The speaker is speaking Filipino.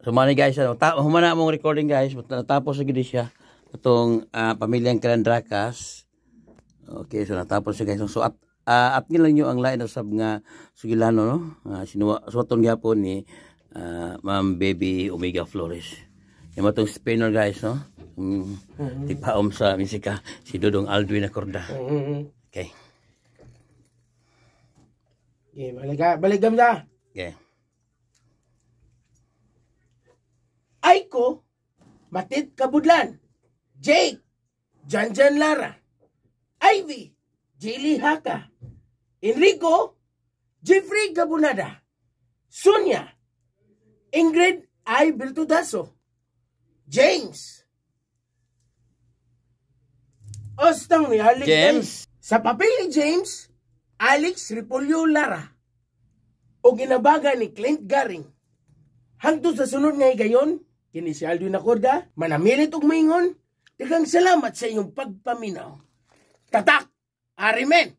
So mani guys, humana mong recording guys, natapos na gid siya itong pamilyang Calandracas. Okay, so natapos siya guys. So at ngilan nyo ang lain usab nga sugilano no. Suwaton gyapon ni Ma'am Baby Omega Flores. Yung matong spinner guys no. Tipaom sa misika si Dodong Aldwin Acorda. Okay. Okay, baligam na. Okay. Aiko, Matit Kabudlan, Jake, Janjan Lara, Ivy, Jaylee Haka, Enrico, Jeffrey Gabunada, Sonia, Ingrid I. Bertudaso, James, Ostang ni Alex James. Sa papel ni James, Alex Repolyo Lara, o ginabaga ni Clint Garing. Hangtod sa sunod nga gayon, kini si Aldwin Acorda, manamilit og maingon, daghang salamat sa inyong pagpaminaw. Tatak! Arimen!